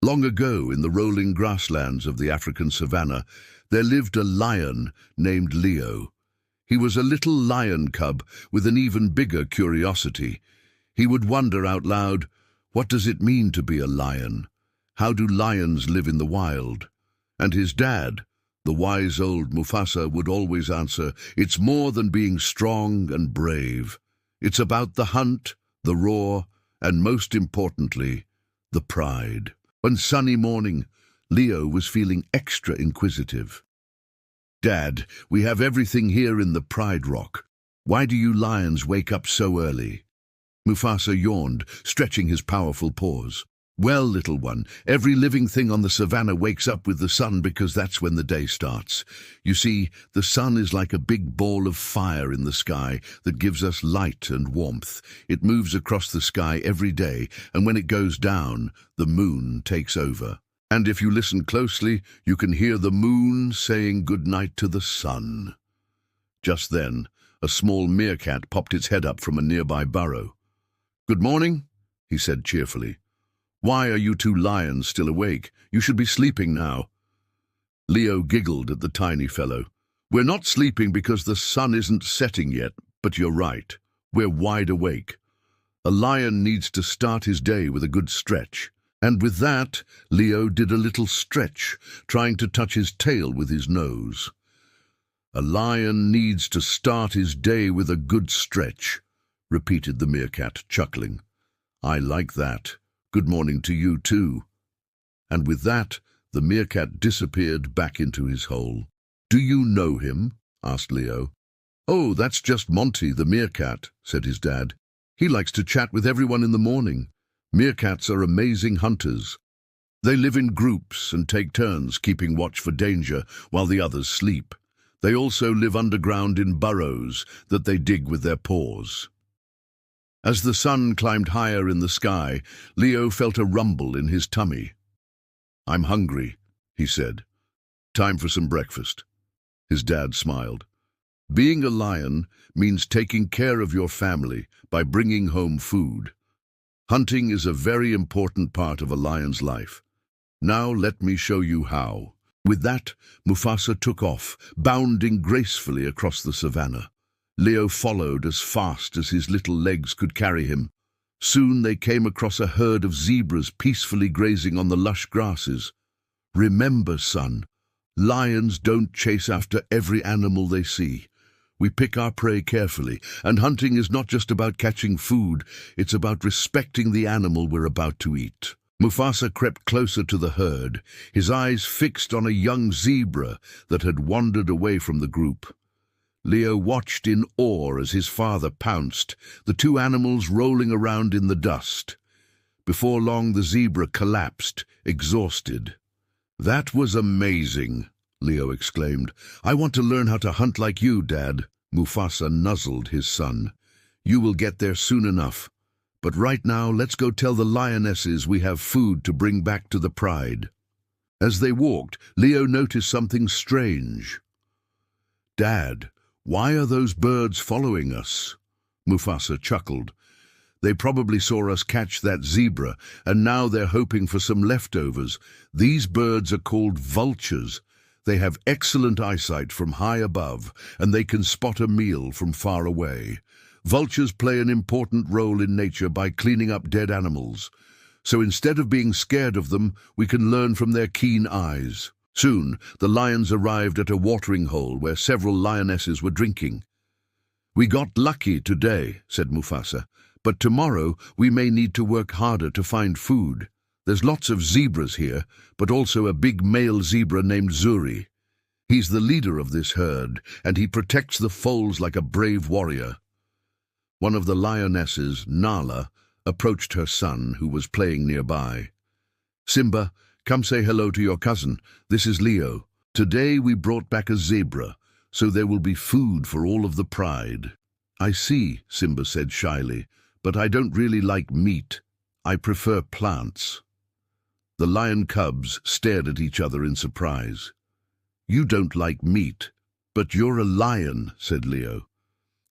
Long ago, in the rolling grasslands of the African savannah, there lived a lion named Leo. He was a little lion cub with an even bigger curiosity. He would wonder out loud, what does it mean to be a lion? How do lions live in the wild? And his dad, the wise old Mufasa, would always answer, it's more than being strong and brave. It's about the hunt, the roar, and most importantly, the pride. One sunny morning, Leo was feeling extra inquisitive. Dad, we have everything here in the Pride Rock. Why do you lions wake up so early? Mufasa yawned, stretching his powerful paws. Well, little one, every living thing on the savannah wakes up with the sun because that's when the day starts. You see, the sun is like a big ball of fire in the sky that gives us light and warmth. It moves across the sky every day, and when it goes down, the moon takes over. And if you listen closely, you can hear the moon saying goodnight to the sun. Just then, a small meerkat popped its head up from a nearby burrow. "Good morning," he said cheerfully. "Why are you two lions still awake? You should be sleeping now." Leo giggled at the tiny fellow. "We're not sleeping because the sun isn't setting yet, but you're right. We're wide awake. A lion needs to start his day with a good stretch." And with that, Leo did a little stretch, trying to touch his tail with his nose. "A lion needs to start his day with a good stretch," repeated the meerkat, chuckling. "I like that. Good morning to you too." And with that, the meerkat disappeared back into his hole. "Do you know him?" asked Leo. "Oh, that's just Monty, the meerkat," said his dad. "He likes to chat with everyone in the morning. Meerkats are amazing hunters. They live in groups and take turns keeping watch for danger while the others sleep. They also live underground in burrows that they dig with their paws." As the sun climbed higher in the sky, Leo felt a rumble in his tummy. "I'm hungry," he said. "Time for some breakfast." His dad smiled. "Being a lion means taking care of your family by bringing home food. Hunting is a very important part of a lion's life. Now let me show you how." With that, Mufasa took off, bounding gracefully across the savannah. Leo followed as fast as his little legs could carry him. Soon they came across a herd of zebras peacefully grazing on the lush grasses. "Remember, son, lions don't chase after every animal they see. We pick our prey carefully, and hunting is not just about catching food, it's about respecting the animal we're about to eat." Mufasa crept closer to the herd, his eyes fixed on a young zebra that had wandered away from the group. Leo watched in awe as his father pounced, the two animals rolling around in the dust. Before long, the zebra collapsed, exhausted. "That was amazing," Leo exclaimed. "I want to learn how to hunt like you, Dad." Mufasa nuzzled his son. "You will get there soon enough. But right now, let's go tell the lionesses we have food to bring back to the Pride." As they walked, Leo noticed something strange. "Dad, why are those birds following us?" Mufasa chuckled. "They probably saw us catch that zebra, and now they're hoping for some leftovers. These birds are called vultures. They have excellent eyesight from high above, and they can spot a meal from far away. Vultures play an important role in nature by cleaning up dead animals. So instead of being scared of them, we can learn from their keen eyes." Soon, the lions arrived at a watering hole where several lionesses were drinking. "We got lucky today," said Mufasa, "but tomorrow we may need to work harder to find food. There's lots of zebras here, but also a big male zebra named Zuri. He's the leader of this herd, and he protects the foals like a brave warrior." One of the lionesses, Nala, approached her son, who was playing nearby. "Simba, come say hello to your cousin. This is Leo. Today we brought back a zebra, so there will be food for all of the Pride." "I see," Simba said shyly, "but I don't really like meat. I prefer plants." The lion cubs stared at each other in surprise. "You don't like meat, but you're a lion," said Leo.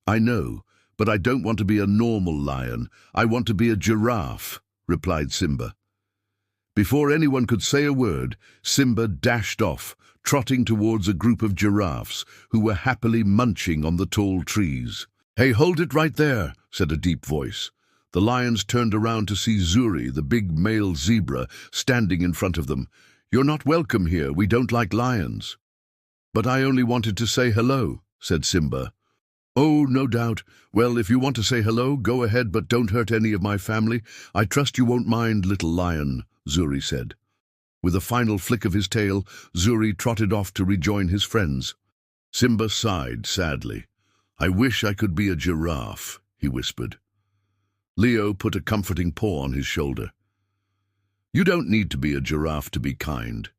"I know, but I don't want to be a normal lion. I want to be a giraffe," replied Simba. Before anyone could say a word, Simba dashed off, trotting towards a group of giraffes who were happily munching on the tall trees. "Hey, hold it right there," said a deep voice. The lions turned around to see Zuri, the big male zebra, standing in front of them. "You're not welcome here. We don't like lions." "But I only wanted to say hello," said Simba. "Oh, no doubt. Well, if you want to say hello, go ahead, but don't hurt any of my family. I trust you won't mind, little lion," Zuri said. With a final flick of his tail, Zuri trotted off to rejoin his friends. Simba sighed sadly. "I wish I could be a giraffe," he whispered. Leo put a comforting paw on his shoulder. "You don't need to be a giraffe to be kind.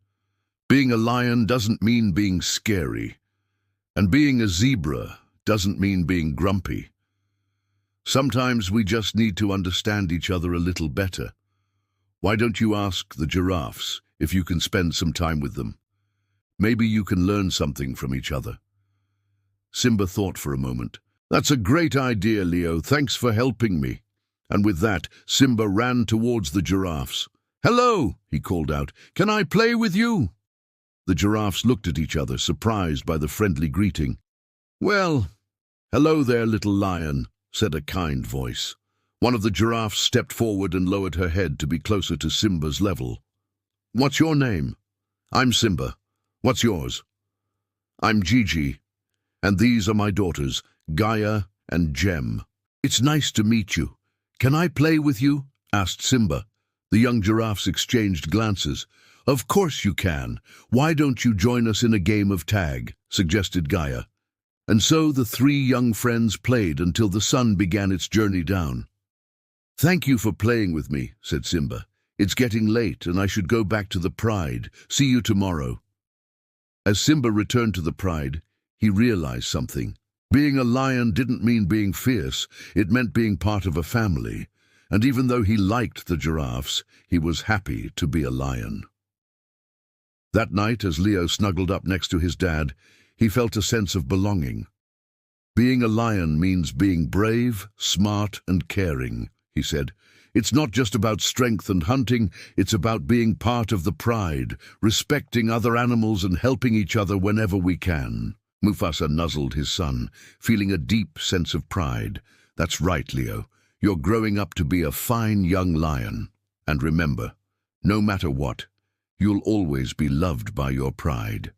Being a lion doesn't mean being scary. And being a zebra doesn't mean being grumpy. Sometimes we just need to understand each other a little better. Why don't you ask the giraffes if you can spend some time with them? Maybe you can learn something from each other." Simba thought for a moment. "That's a great idea, Leo. Thanks for helping me." And with that, Simba ran towards the giraffes. "Hello," he called out. "Can I play with you?" The giraffes looked at each other, surprised by the friendly greeting. "Well, hello there, little lion," said a kind voice. One of the giraffes stepped forward and lowered her head to be closer to Simba's level. "What's your name?" "I'm Simba. What's yours?" "I'm Gigi, and these are my daughters, Gaia and Gem." "It's nice to meet you. Can I play with you?" asked Simba. The young giraffes exchanged glances. "Of course you can. Why don't you join us in a game of tag?" suggested Gaia. And so the three young friends played until the sun began its journey down. "Thank you for playing with me," said Simba. "It's getting late and I should go back to the Pride. See you tomorrow." As Simba returned to the Pride, he realized something. Being a lion didn't mean being fierce, it meant being part of a family. And even though he liked the giraffes, he was happy to be a lion. That night, as Leo snuggled up next to his dad, he felt a sense of belonging. "Being a lion means being brave, smart, and caring," he said. "It's not just about strength and hunting, it's about being part of the Pride, respecting other animals and helping each other whenever we can." Mufasa nuzzled his son, feeling a deep sense of pride. "That's right, Leo. You're growing up to be a fine young lion. And remember, no matter what, you'll always be loved by your pride."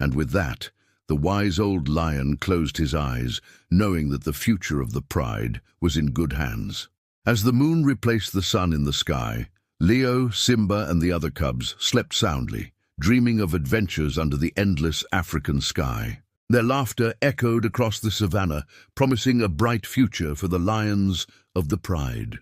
And with that, the wise old lion closed his eyes, knowing that the future of the Pride was in good hands. As the moon replaced the sun in the sky, Leo, Simba, and the other cubs slept soundly, dreaming of adventures under the endless African sky. Their laughter echoed across the savannah, promising a bright future for the lions of the Pride.